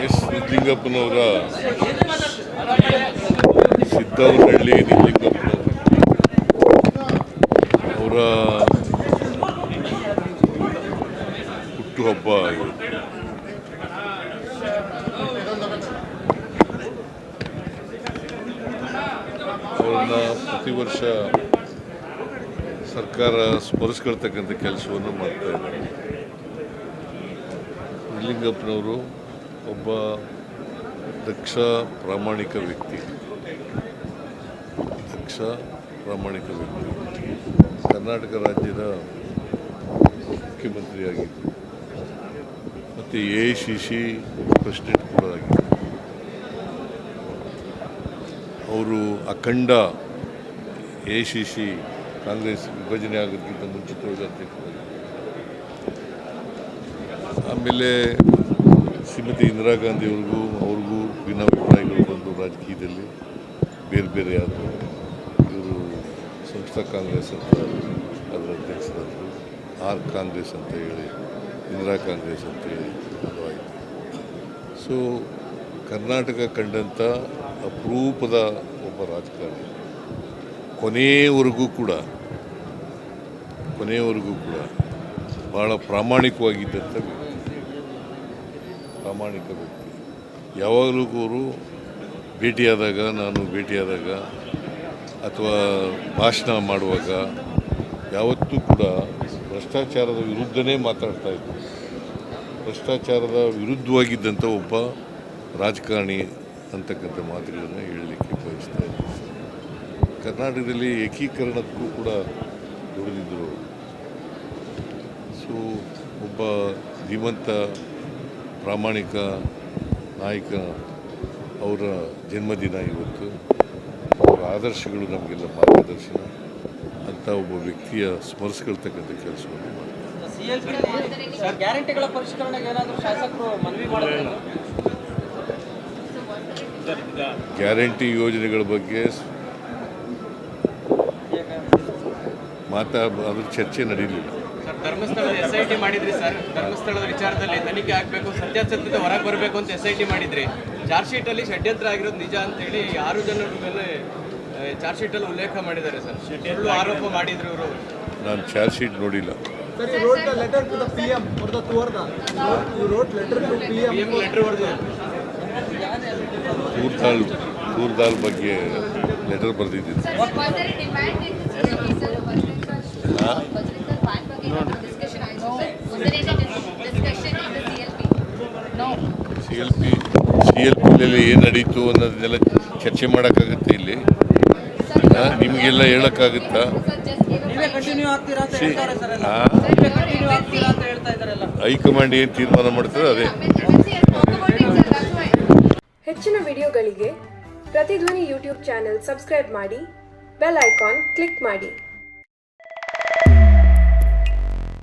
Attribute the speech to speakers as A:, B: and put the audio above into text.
A: S ನಿಜಲಿಂಗಪ್ಪನವರ Siddavanahalli ನಿಜಲಿಂಗಪ್ಪನವರು ಅವರ ಹುಟ್ಟುಹಬ್ಬ ಇವತ್ತು. ಅವರನ್ನ ಪ್ರತಿ ವರ್ಷ ಸರ್ಕಾರ ಸ್ಮರಿಸ್ಕೊಳ್ತಕ್ಕಂಥ ಕೆಲಸವನ್ನು ಮಾಡ್ತಾ ಇದ್ದಾರೆ. ನಿಜಲಿಂಗಪ್ಪನವರು ಒಬ್ಬ ದಕ್ಷ ಪ್ರಾಮಾಣಿಕ ವ್ಯಕ್ತಿ. ಕರ್ನಾಟಕ ರಾಜ್ಯದ ಮುಖ್ಯಮಂತ್ರಿಯಾಗಿದ್ದರು ಮತ್ತು AICC ಪ್ರೆಸಿಡೆಂಟ್ ಕೂಡ ಆಗಿದ್ದರು. ಅವರು ಅಖಂಡ AICC ಕಾಂಗ್ರೆಸ್ ವಿಭಜನೆ ಆಗೋದಕ್ಕಿಂತ ಮುಂಚಿತವಾಗಿ ಅಧ್ಯಕ್ಷರಾಗಿದ್ದರು. ಆಮೇಲೆ ಶ್ರೀಮತಿ ಇಂದಿರಾ ಗಾಂಧಿಯವ್ರಿಗೂ ಅವ್ರಿಗೂ ಭಿನ್ನಾಭಿಪ್ರಾಯಗಳು ಬಂದು ರಾಜಕೀಯದಲ್ಲಿ ಬೇರೆ ಬೇರೆ ಆದರು. ಇವರು ಸಂಸ್ಥಾ ಕಾಂಗ್ರೆಸ್ ಅಂತ ಅದರ ಅಧ್ಯಕ್ಷರಾದರು, ಕಾಂಗ್ರೆಸ್ ಅಂತ ಹೇಳಿ ಇಂದಿರಾ ಕಾಂಗ್ರೆಸ್ ಅಂತ ಹೇಳಿ ಅದು ಆಯಿತು. ಸೊ ಕರ್ನಾಟಕ ಕಂಡಂಥ ಅಪರೂಪದ ಒಬ್ಬ ರಾಜಕಾರಣಿ, ಕೊನೆಯವರೆಗೂ ಕೂಡ ಭಾಳ ಪ್ರಾಮಾಣಿಕ ವ್ಯಕ್ತಿ. ಯಾವಾಗಲೂ ಅವರು ಭೇಟಿಯಾದಾಗ ಅಥವಾ ಭಾಷಣ ಮಾಡುವಾಗ ಯಾವತ್ತೂ ಕೂಡ ಭ್ರಷ್ಟಾಚಾರದ ವಿರುದ್ಧನೇ ಮಾತಾಡ್ತಾ ಇದ್ರು. ಭ್ರಷ್ಟಾಚಾರದ ವಿರುದ್ಧವಾಗಿದ್ದಂಥ ಒಬ್ಬ ರಾಜಕಾರಣಿ ಅಂತಕ್ಕಂಥ ಮಾತುಗಳನ್ನು ಹೇಳಲಿಕ್ಕೆ ಬಯಸ್ತಾ ಇದ್ದಾರೆ. ಕರ್ನಾಟಕದಲ್ಲಿ ಏಕೀಕರಣಕ್ಕೂ ಕೂಡ ದುಡಿದಿದ್ದರು. ಸೊ ಒಬ್ಬ ಧೀಮಂತ ಪ್ರಾಮಾಣಿಕ ನಾಯಕ, ಅವರ ಜನ್ಮದಿನ ಇವತ್ತು. ಅವರ ಆದರ್ಶಗಳು ನಮಗೆಲ್ಲ ಮಾರ್ಗದರ್ಶನ ಅಂತ ಒಬ್ಬ ವ್ಯಕ್ತಿಯ ಸ್ಮರಿಸ್ಕೊಳ್ತಕ್ಕಂಥ ಕೆಲಸವನ್ನು ಮಾಡ್ತಾರೆ.
B: ಗ್ಯಾರಂಟಿಗಳ ಪರಿಷ್ಕರಣೆಗೆ ಏನಾದರೂ ಶಾಸಕರು ಮನವಿ ಮಾಡಿದ್ರು?
A: ಗ್ಯಾರಂಟಿ ಯೋಜನೆಗಳ ಬಗ್ಗೆ ಅದ್ರ ಚರ್ಚೆ ನಡೀಲಿಲ್ಲ.
B: ಸರ್, ಧರ್ಮಸ್ಥಳದ SIT ಮಾಡಿದ್ರಿ ಸರ್. ಧರ್ಮಸ್ಥಳದ ವಿಚಾರದಲ್ಲಿ ತನಿಖೆ ಆಗಬೇಕು, ಸತ್ಯಾಸತ್ಯತೆ ಹೊರಗೆ ಬರಬೇಕು ಅಂತ SIT ಮಾಡಿದ್ರಿ. ಚಾರ್ಜ್ ಶೀಟಲ್ಲಿ ಷಡ್ಯಂತ್ರ ಆಗಿರೋದು ನಿಜ ಅಂತೇಳಿ 6 ಜನರ ಮೇಲೆ ಚಾರ್ಜ್ ಶೀಟಲ್ಲಿ ಉಲ್ಲೇಖ ಮಾಡಿದ್ದಾರೆ ಸರ್. ಸುಳ್ಳು ಆರೋಪ ಮಾಡಿದ್ರು ಇವರು.
A: ನಾನು ಚಾರ್ಜ್ ಶೀಟ್ ನೋಡಿಲ್ಲ.
C: Sir, you wrote the letter to the PM for the Tuarda. You wrote letter to PM.
A: Toor dal ಬಗ್ಗೆ ಲೆಟರ್ ಬರೆದಿದ್ದೀನಿ. CLP ಏನು ನಡೀತು ಅನ್ನೋದನ್ನೆಲ್ಲ ಚರ್ಚೆ ಮಾಡೋಕ್ಕಾಗುತ್ತೆ ಇಲ್ಲಿ? ನಿಮಗೆಲ್ಲ ಹೇಳೋಕ್ಕಾಗುತ್ತಾ? ಹೈಕಮಾಂಡ್ ಏನು ತೀರ್ಮಾನ ಮಾಡ್ತಾರೆ ಅದೇ.
D: ಹೆಚ್ಚಿನ ವಿಡಿಯೋಗಳಿಗೆ ಪ್ರತಿಧ್ವನಿ ಯೂಟ್ಯೂಬ್ ಚಾನೆಲ್ ಸಬ್ಸ್ಕ್ರೈಬ್ ಮಾಡಿ, ಬೆಲ್ ಐಕಾನ್ ಕ್ಲಿಕ್ ಮಾಡಿ.